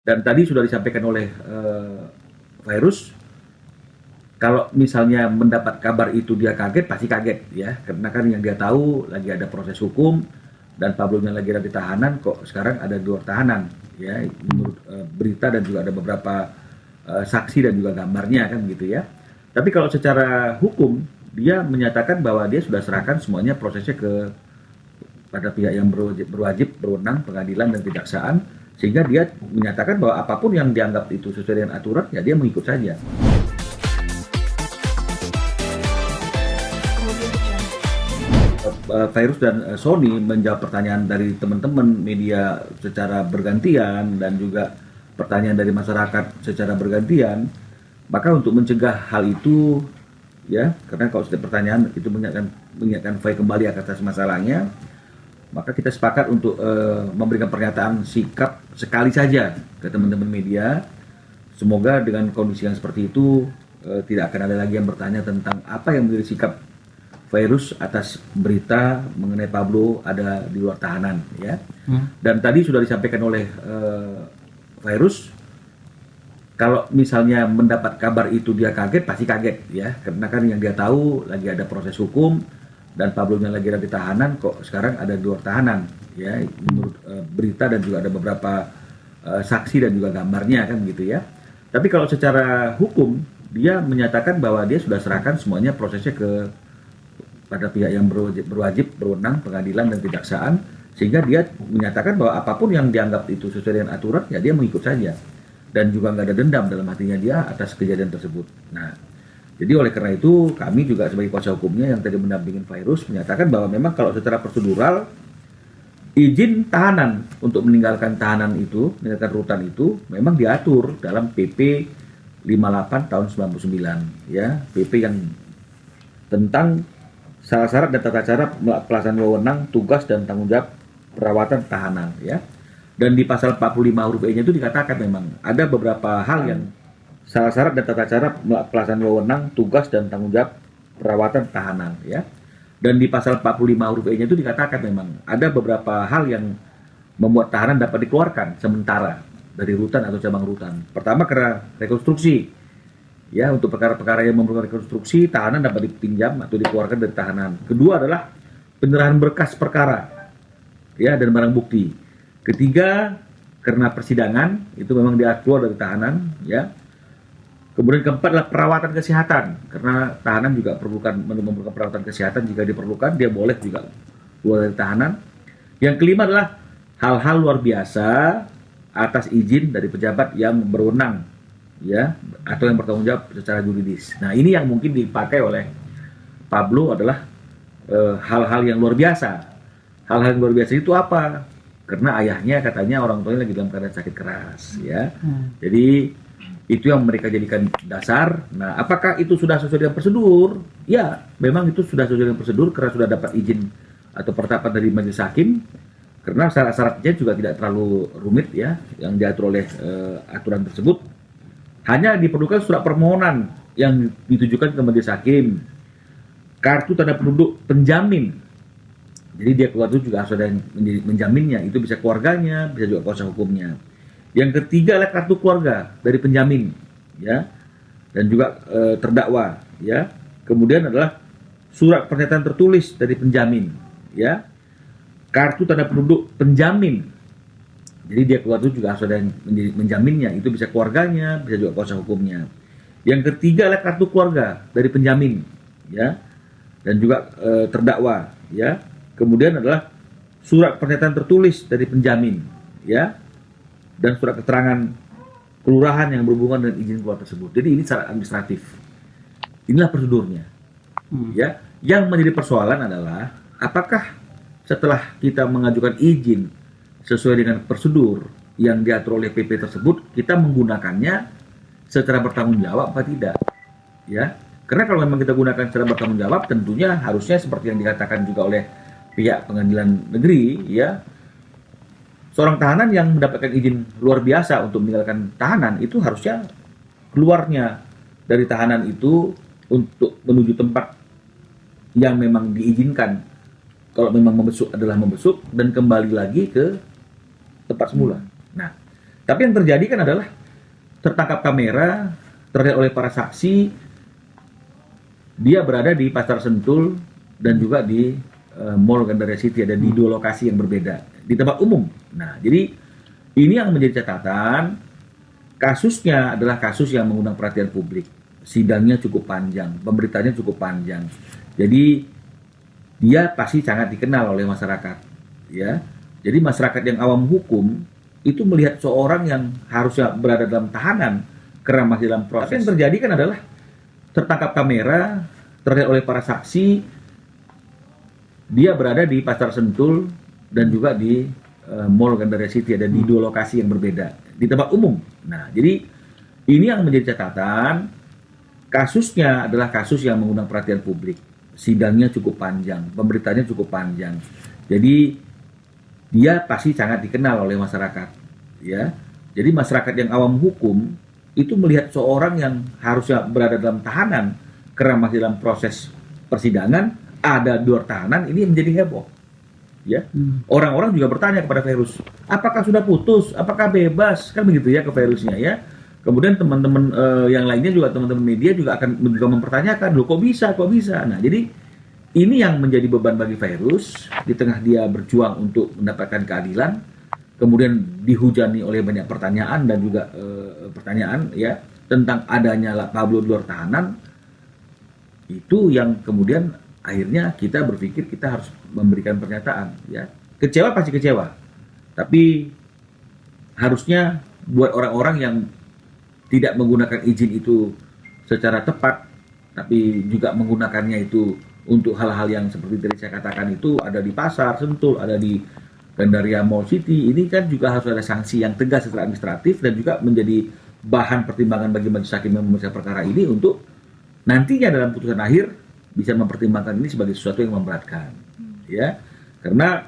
Dan tadi sudah disampaikan oleh Virus, kalau misalnya mendapat kabar itu dia kaget, pasti kaget ya, karena kan yang dia tahu lagi ada proses hukum dan Pablo-nya lagi ada di tahanan, kok sekarang ada di luar tahanan ya, menurut berita dan juga ada beberapa saksi dan juga gambarnya kan gitu ya. Tapi kalau secara hukum dia menyatakan bahwa dia sudah serahkan semuanya prosesnya pada pihak yang berwajib berwenang, pengadilan dan kejaksaan, sehingga dia menyatakan bahwa apapun yang dianggap itu sesuai dengan aturan ya dia mengikut saja. Virus dan Sony menjawab pertanyaan dari teman-teman media secara bergantian dan juga pertanyaan dari masyarakat secara bergantian, maka untuk mencegah hal itu ya, karena kalau setiap pertanyaan itu mengingatkan Fai kembali atas masalahnya, maka kita sepakat untuk memberikan pernyataan sikap sekali saja ke teman-teman media. Semoga dengan kondisi yang seperti itu tidak akan ada lagi yang bertanya tentang apa yang menjadi sikap Virus atas berita mengenai Pablo ada di luar tahanan ya. Dan tadi sudah disampaikan oleh Virus, kalau misalnya mendapat kabar itu dia kaget, pasti kaget ya, karena kan yang dia tahu lagi ada proses hukum dan Pablo-nya lagi ada di tahanan, kok sekarang ada di luar tahanan ya, menurut berita dan juga ada beberapa saksi dan juga gambarnya kan gitu ya. Tapi kalau secara hukum dia menyatakan bahwa dia sudah serahkan semuanya prosesnya pada pihak yang berwajib berwenang, pengadilan dan kejaksaan, sehingga dia menyatakan bahwa apapun yang dianggap itu sesuai dengan aturan ya dia mengikut saja, dan juga nggak ada dendam dalam hatinya dia atas kejadian tersebut. Nah, jadi oleh karena itu kami juga sebagai kuasa hukumnya yang tadi mendampingin Virus menyatakan bahwa memang kalau secara prosedural izin tahanan untuk meninggalkan tahanan itu, meninggalkan rutan itu memang diatur dalam PP 58 tahun 99 ya, PP yang tentang syarat dan tata cara pelaksanaan wewenang, tugas dan tanggung jawab perawatan tahanan ya. Dan di pasal 45 huruf E-nya itu dikatakan memang ada beberapa hal yang syarat dan tata cara pelaksanaan wewenang, tugas dan tanggung jawab perawatan tahanan ya. Dan di pasal 45 huruf E-nya itu dikatakan memang ada beberapa hal yang membuat tahanan dapat dikeluarkan sementara dari rutan atau cabang rutan. Pertama, karena rekonstruksi. Ya, untuk perkara-perkara yang memerlukan rekonstruksi, tahanan dapat dipinjam atau dikeluarkan dari tahanan. Kedua adalah penyerahan berkas perkara, ya, dan barang bukti. Ketiga, karena persidangan itu memang dia keluar dari tahanan, ya. Kemudian keempat adalah perawatan kesehatan, karena tahanan juga memerlukan perawatan kesehatan jika diperlukan, dia boleh juga keluar dari tahanan. Yang kelima adalah hal-hal luar biasa atas izin dari pejabat yang berwenang ya, atau yang bertanggung jawab secara juridis. Nah, ini yang mungkin dipakai oleh Pablo adalah hal-hal yang luar biasa. Hal-hal yang luar biasa itu apa? Karena ayahnya katanya orang tuanya lagi dalam keadaan sakit keras ya. Jadi itu yang mereka jadikan dasar. Nah, apakah itu sudah sesuai dengan prosedur? Ya, memang itu sudah sesuai dengan prosedur karena sudah dapat izin atau penetapan dari majelis hakim. Karena syarat-syaratnya juga tidak terlalu rumit ya, yang diatur oleh aturan tersebut. Hanya diperlukan surat permohonan yang ditujukan ke majelis hakim, kartu tanda penduduk penjamin. Jadi dia keluar itu juga harus ada yang menjaminnya. Itu bisa keluarganya, bisa juga kuasa hukumnya. Yang ketiga adalah kartu keluarga dari penjamin, ya, dan juga terdakwa, ya. Kemudian adalah surat pernyataan tertulis dari penjamin, ya, kartu tanda penduduk penjamin. Jadi dia keluar itu juga harus ada yang menjaminnya. Itu bisa keluarganya, bisa juga kuasa hukumnya. Yang ketiga adalah kartu keluarga dari penjamin, ya, dan juga terdakwa, ya. Kemudian adalah surat pernyataan tertulis dari penjamin, ya, dan surat keterangan kelurahan yang berhubungan dengan izin keluar tersebut. Jadi ini secara administratif. Inilah prosedurnya, ya. Yang menjadi persoalan adalah apakah setelah kita mengajukan izin sesuai dengan prosedur yang diatur oleh PP tersebut, kita menggunakannya secara bertanggung jawab apa tidak, ya. Karena kalau memang kita gunakan secara bertanggung jawab, tentunya harusnya seperti yang dikatakan juga oleh pihak pengadilan negeri, ya, seorang tahanan yang mendapatkan izin luar biasa untuk meninggalkan tahanan itu harusnya keluarnya dari tahanan itu untuk menuju tempat yang memang diizinkan. Kalau memang membesuk adalah membesuk dan kembali lagi ke tempat semula. Nah, Tapi yang terjadi kan adalah tertangkap kamera, terlihat oleh para saksi, dia berada di Pasar Sentul dan juga di Mall Gandaria City, ada di dua lokasi yang berbeda, di tempat umum. Nah, jadi ini yang menjadi catatan, kasusnya adalah kasus yang mengundang perhatian publik. Sidangnya cukup panjang, pemberitaannya cukup panjang. Jadi dia pasti sangat dikenal oleh masyarakat, ya. Jadi masyarakat yang awam hukum itu melihat seorang yang harusnya berada dalam tahanan karena masih dalam proses. Tapi yang terjadi kan adalah tertangkap kamera, terlihat oleh para saksi, dia berada di Pasar Sentul dan juga di Mall Gandaria City, ada di dua lokasi yang berbeda, di tempat umum. Nah, jadi ini yang menjadi catatan, kasusnya adalah kasus yang mengundang perhatian publik. Sidangnya cukup panjang, pemberitaannya cukup panjang. Jadi dia pasti sangat dikenal oleh masyarakat, ya. Jadi masyarakat yang awam hukum itu melihat seorang yang harusnya berada dalam tahanan karena masih dalam proses persidangan, ada dua tahanan, ini menjadi heboh, ya. Orang-orang juga bertanya kepada Verus, apakah sudah putus, apakah bebas, kan begitu ya ke Verusnya, ya. Kemudian teman-teman yang lainnya juga, teman-teman media juga akan juga mempertanyakan, loh kok bisa. Nah, jadi ini yang menjadi beban bagi Verus di tengah dia berjuang untuk mendapatkan keadilan, kemudian dihujani oleh banyak pertanyaan dan juga pertanyaan, ya, tentang adanya Pablo di luar tahanan. Itu yang kemudian akhirnya kita berpikir kita harus memberikan pernyataan, ya. Kecewa pasti kecewa, tapi harusnya buat orang-orang yang tidak menggunakan izin itu secara tepat, tapi juga menggunakannya itu untuk hal-hal yang seperti tadi saya katakan, itu ada di Pasar Sentul, ada di Gandaria Mall City, ini kan juga harus ada sanksi yang tegas secara administratif dan juga menjadi bahan pertimbangan bagi majelis hakim yang memeriksa perkara ini untuk nantinya dalam putusan akhir bisa mempertimbangkan ini sebagai sesuatu yang memberatkan, ya. Karena